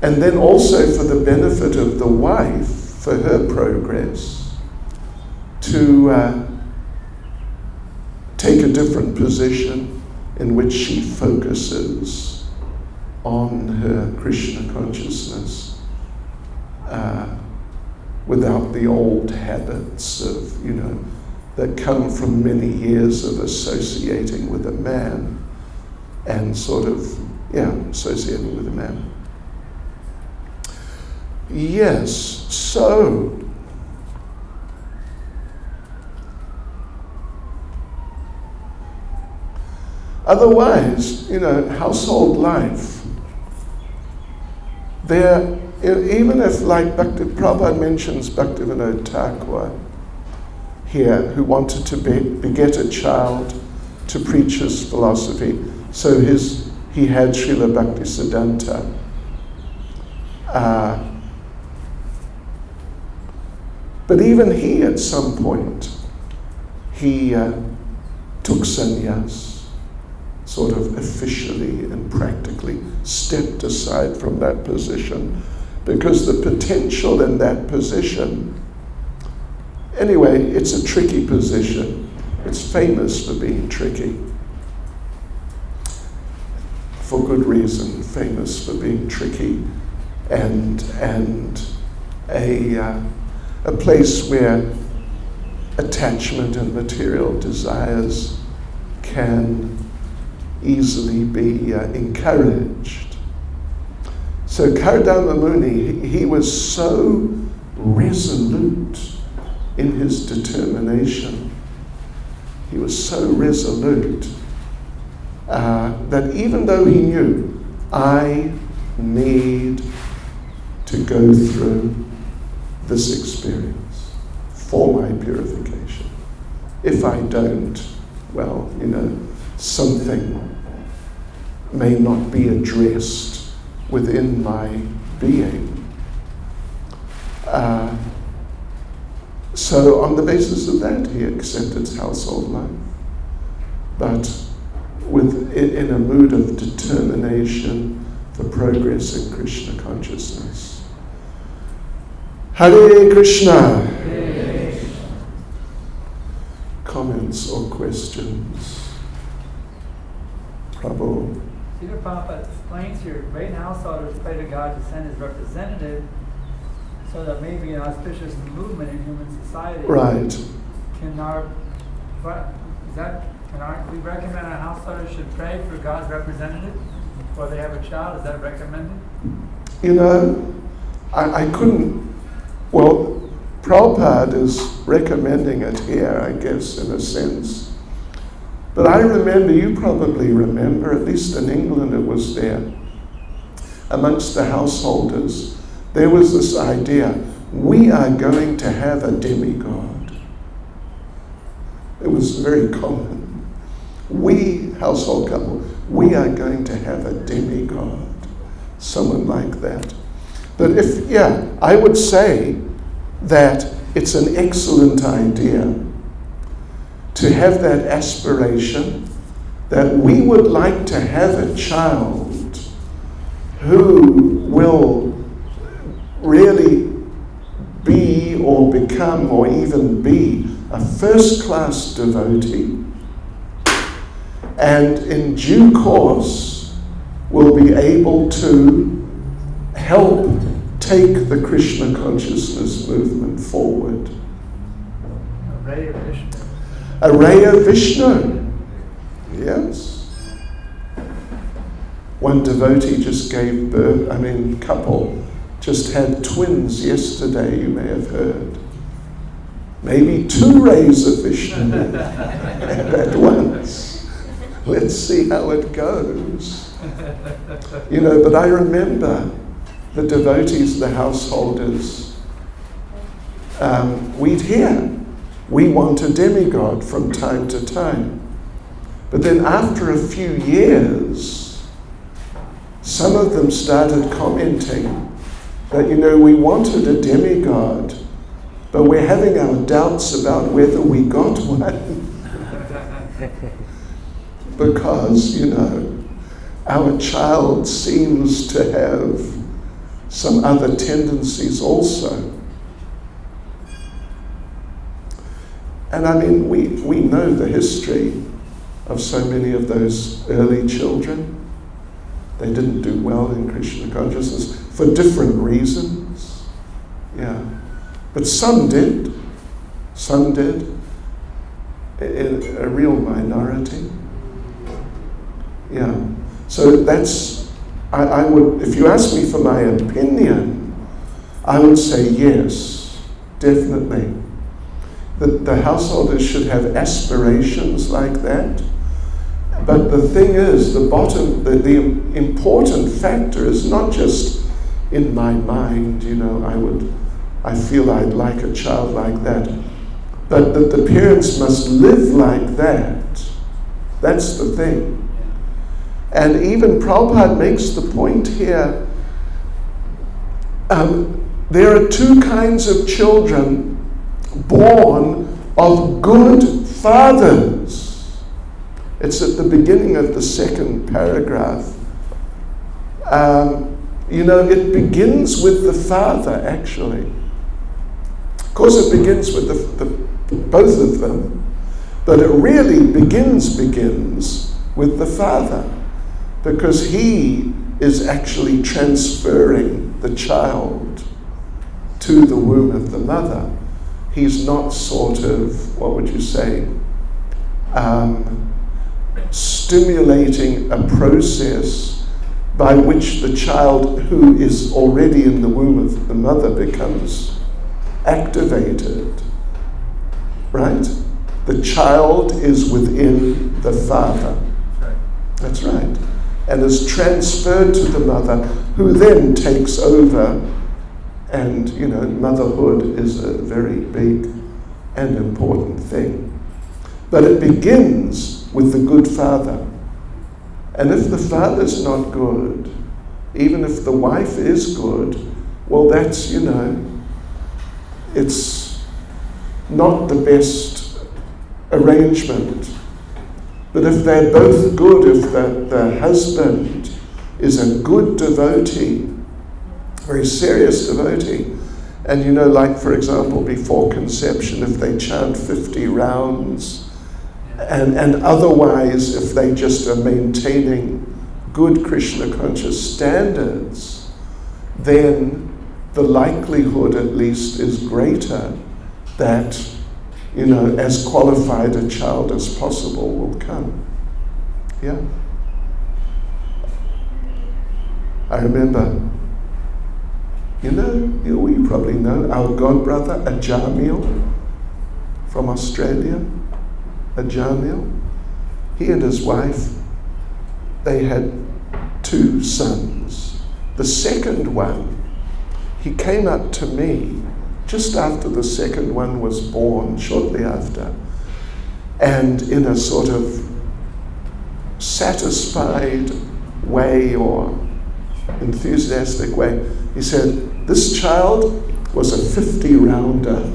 And then also for the benefit of the wife, for her progress, to take a different position in which she focuses on her Krishna consciousness without the old habits of, that come from many years of associating with a man and associating with a man. Yes, so otherwise, household life, there, even if like Prabhupada mentions Bhaktivinoda Thakur here, who wanted to beget a child to preach his philosophy, so he had Srila Bhaktisiddhanta. But even he, at some point, he took sannyas, sort of officially and practically stepped aside from that position, because the potential in that position, anyway, it's a tricky position. It's famous for being tricky. For good reason, famous for being tricky, and a place where attachment and material desires can easily be encouraged. So Kardama Muni, he was so resolute in his determination. He was so resolute that even though he knew, I need to go through this experience for my purification. If I don't, well, something may not be addressed within my being. So on the basis of that, he accepted household life, but in a mood of determination for progress in Krishna consciousness. Hare Krishna. Comments or questions? Prabhu. Srila Prabhupada explains here, great householders pray to God to send his representative so that maybe an auspicious movement in human society. Right. Can we recommend our householders should pray for God's representative before they have a child? Is that recommended? You know, I couldn't, well, Prabhupada is recommending it here, I guess, in a sense. But I remember, you probably remember, at least in England it was there, amongst the householders, there was this idea, we are going to have a demigod. It was very common. We, household couple, we are going to have a demigod. Someone like that. But I would say that it's an excellent idea to have that aspiration that we would like to have a child who will really be or become or even be a first-class devotee, and in due course will be able to help take the Krishna consciousness movement forward. A ray of Vishnu. Yes. One devotee just gave birth, couple just had twins yesterday, you may have heard. Maybe 2 rays of Vishnu at once. Let's see how it goes. You know, but I remember the devotees, the householders, we'd hear, we want a demigod from time to time. But then after a few years, some of them started commenting that, you know, we wanted a demigod, but we're having our doubts about whether we got one. Because, you know, our child seems to have some other tendencies also. And we know the history of so many of those early children. They didn't do well in Krishna consciousness for different reasons. Yeah. But some did. Some did. A real minority. Yeah. So that's, I would, if you ask me for my opinion, I would say yes, definitely. The householders should have aspirations like that. But the thing is, the important factor is not just in my mind, you know, I feel I'd like a child like that. But that the parents must live like that. That's the thing. And even Prabhupada makes the point here, there are 2 kinds of children born of good fathers. It's at the beginning of the 2nd paragraph. You know, it begins with the father, actually. Of course, it begins with both of them, but it really begins with the father, because he is actually transferring the child to the womb of the mother. He's not sort of, what would you say, stimulating a process by which the child who is already in the womb of the mother becomes activated, right? The child is within the father. That's right. And is transferred to the mother, who then takes over. And, you know, motherhood is a very big and important thing. But it begins with the good father. And if the father's not good, even if the wife is good, well, that's, you know, it's not the best arrangement. But if they're both good, if the husband is a good devotee, very serious devotee, and you know, like for example, before conception, if they chant 50 rounds, and otherwise, if they just are maintaining good Krishna conscious standards, then the likelihood at least is greater that, as qualified a child as possible will come. Yeah. I remember, you probably know our godbrother Ajamil from Australia. Ajamil. He and his wife, they had 2 sons. The second one, he came up to me just after the second one was born, shortly after, and in a sort of satisfied way or enthusiastic way, he said, "This child was a 50-rounder."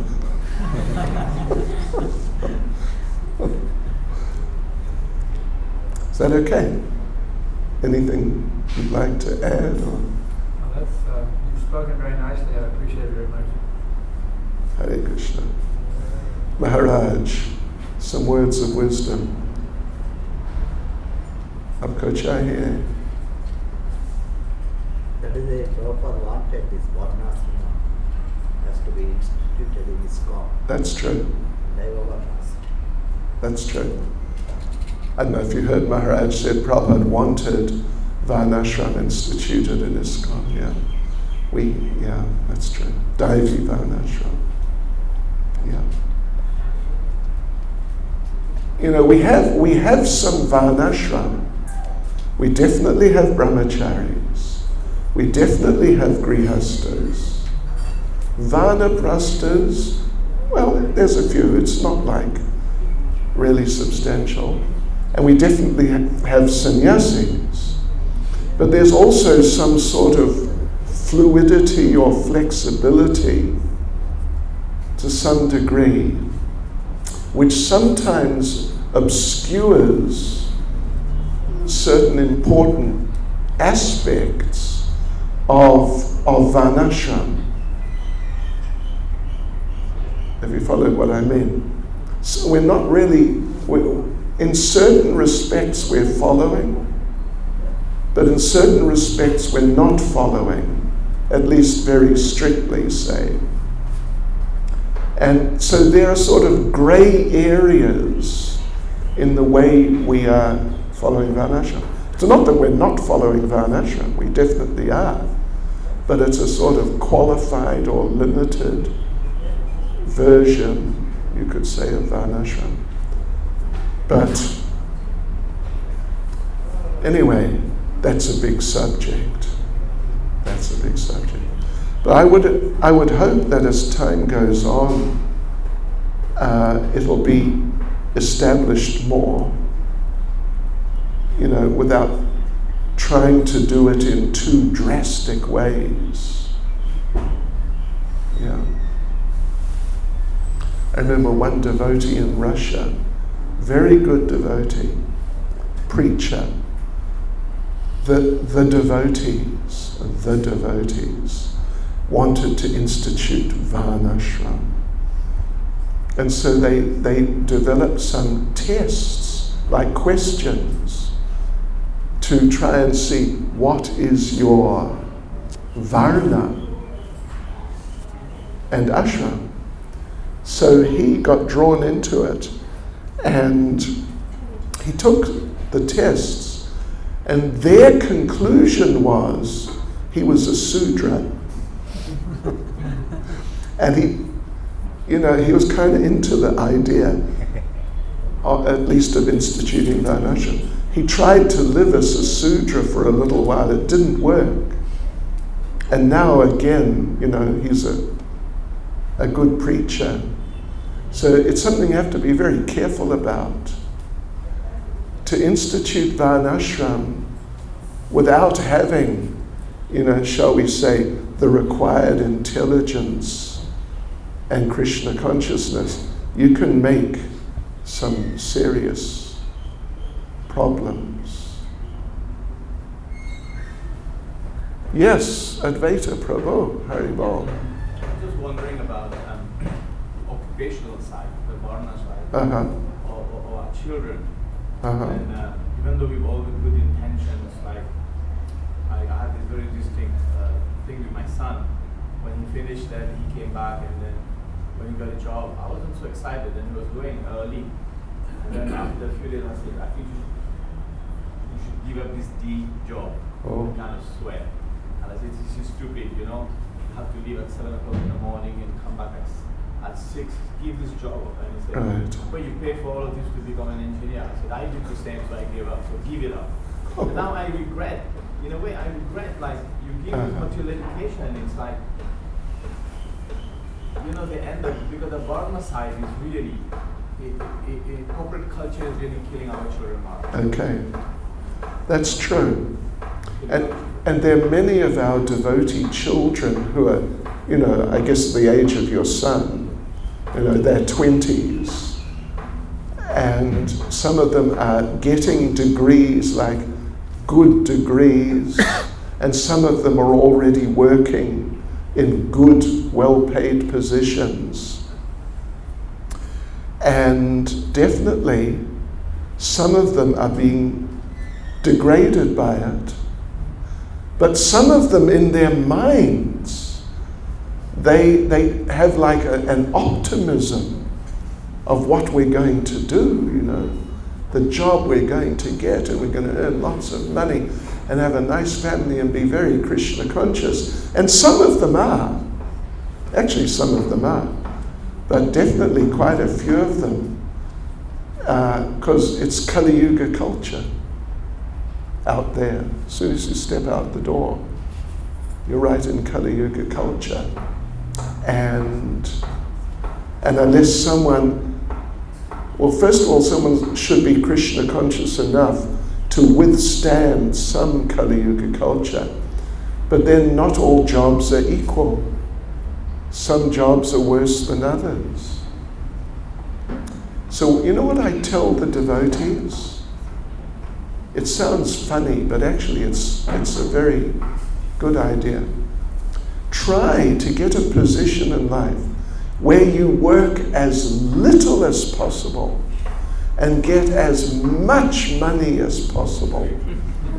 Is that okay? Anything you'd like to add? Or? You've spoken very nicely. I appreciate it very much. Hare Krishna. Maharaj, some words of wisdom. Aapko chahiye. That is a Prabhupada wanted this Varnasrama has to be instituted in Iskcon. That's true. Daiva Varnas. That's true. I don't know if you heard Maharaj said Prabhupada wanted Varnashram instituted in Iskcon. Yeah, that's true. Daivi Varnashram. Yeah. We have some Varnashram. We definitely have brahmacharis. We definitely have grihastas. Vanaprasthas, well, there's a few. It's not like really substantial. And we definitely have sannyasis. But there's also some sort of fluidity or flexibility to some degree, which sometimes obscures certain important aspects of Varnashram. Have you followed what I mean? So we're not really, in certain respects we're following, but in certain respects we're not following, at least very strictly, say. And so there are sort of grey areas in the way we are following Varnashram. It's not that we're not following Varnashram, we definitely are, but it's a sort of qualified or limited version, you could say, of Varnashram. But anyway, that's a big subject. That's a big subject. But I would hope that as time goes on, it'll be established more, without trying to do it in too drastic ways. Yeah. I remember one devotee in Russia, very good devotee, preacher. The devotees wanted to institute Varnashram. And so they developed some tests, like questions, to try and see what is your Varna and ashram. So he got drawn into it, and he took the tests, and their conclusion was he was a Sudra. And he was kind of into the idea, at least of instituting Varnashram. He tried to live as a Sudra for a little while. It didn't work. And now again, he's a good preacher. So it's something you have to be very careful about. To institute Varnashram without having, shall we say, the required intelligence and Krishna consciousness, you can make some serious problems. Yes, Advaita Prabhu, Haribol. I'm just wondering about occupational side, the Varna side, of our children. Uh-huh. And even though we've all good intentions, like like I had this very distinct thing with my son. When he finished that, he came back, and then when he got a job, I wasn't so excited, and he was going early. And then after a few days, I said, I think you should give up this D job. Oh. Kind of sweat. And I said, this is stupid, you know. You have to leave at 7 o'clock in the morning and come back at 6. Give this job up. And he said, Right. but you pay for all of this to become an engineer. I said, I did the same, so I gave up. So give it up. And now I regret. In a way, I regret, like, you give this material education, and it's like, you know, the end of, because the Burma side is really, corporate culture is really killing our children. Okay. That's true. And there are many of our devotee children who are, you know, I guess the age of your son, you know, their 20s. And some of them are getting degrees, like good degrees, and some of them are already working in good, well-paid positions. And definitely, some of them are being degraded by it. But some of them in their minds, they have like an optimism of what we're going to do, you know, the job we're going to get, and we're going to earn lots of money and have a nice family and be very Krishna conscious. And some of them are. Actually, some of them are. But definitely quite a few of them, because it's Kali Yuga culture out there. As soon as you step out the door, you're right in Kali Yuga culture. And unless someone, well, first of all, someone should be Krishna conscious enough to withstand some Kali Yuga culture. But then not all jobs are equal. Some jobs are worse than others. So you know what I tell the devotees? It sounds funny, but actually it's a very good idea. Try to get a position in life where you work as little as possible and get as much money as possible.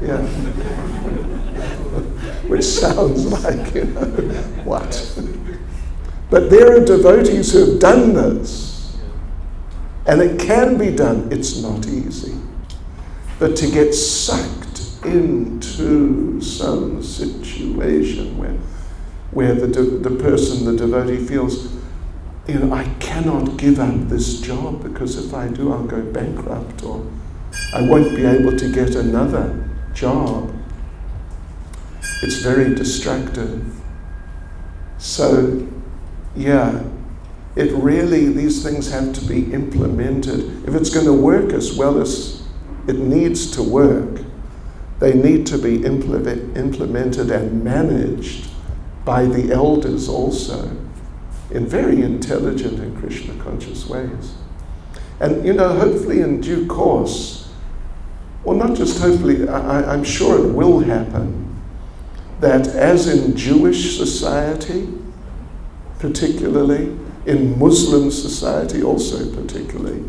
Yeah. Which sounds like, you know, what? But there are devotees who have done this. And it can be done. It's not easy. But to get sucked into some situation where the person, the devotee feels, you know, I cannot give up this job because if I do, I'll go bankrupt or I won't be able to get another job. It's very destructive. So, yeah, it really, these things have to be implemented. If it's going to work as well as it needs to work, they need to be implemented and managed by the elders also in very intelligent and Krishna conscious ways. And, you know, hopefully in due course, well, not just hopefully, I'm sure it will happen, that as in Jewish society, particularly, in Muslim society also particularly,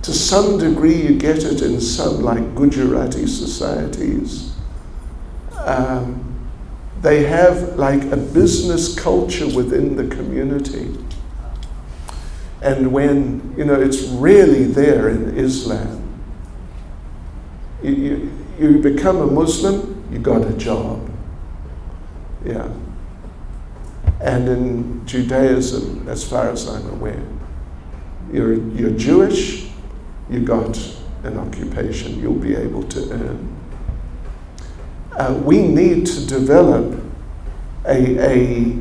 to some degree you get it in some like Gujarati societies. They have like a business culture within the community. And when, you know, it's really there in Islam. You become a Muslim, you got a job. Yeah. And in Judaism, as far as I'm aware, you're Jewish, you got an occupation, you'll be able to earn. We need to develop a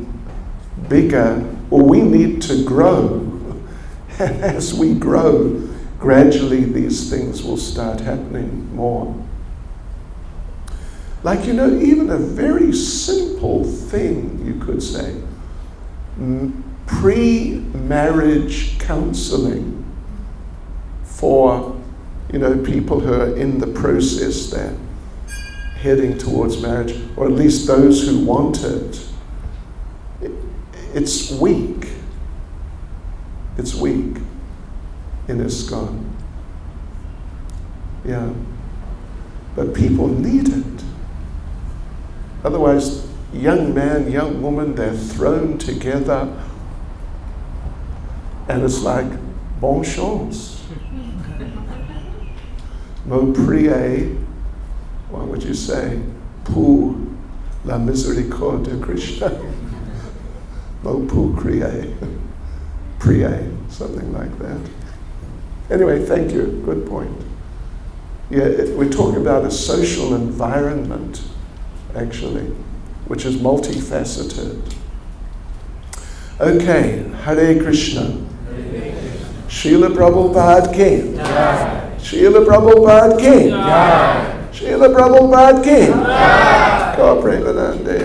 bigger, or we need to grow. And as we grow, gradually these things will start happening more. Like, you know, even a very simple thing, you could say, pre-marriage counseling for, you know, people who are in the process there, heading towards marriage, or at least those who want it. It's weak. It's weak in Iskcon. Yeah. But people need it. Otherwise, young man, young woman, they're thrown together, and it's like, bonne chance. Mo priez, what would you say? Pour la miséricorde de Krishna. Mo pour crier. Priez, something like that. Anyway, thank you. Good point. Yeah, we're talking about a social environment, actually, which is multifaceted. Okay, Hare Krishna. Srila Prabhupada ki. Srila Prabhupada ki. Srila Prabhupada ki. Go Premanande.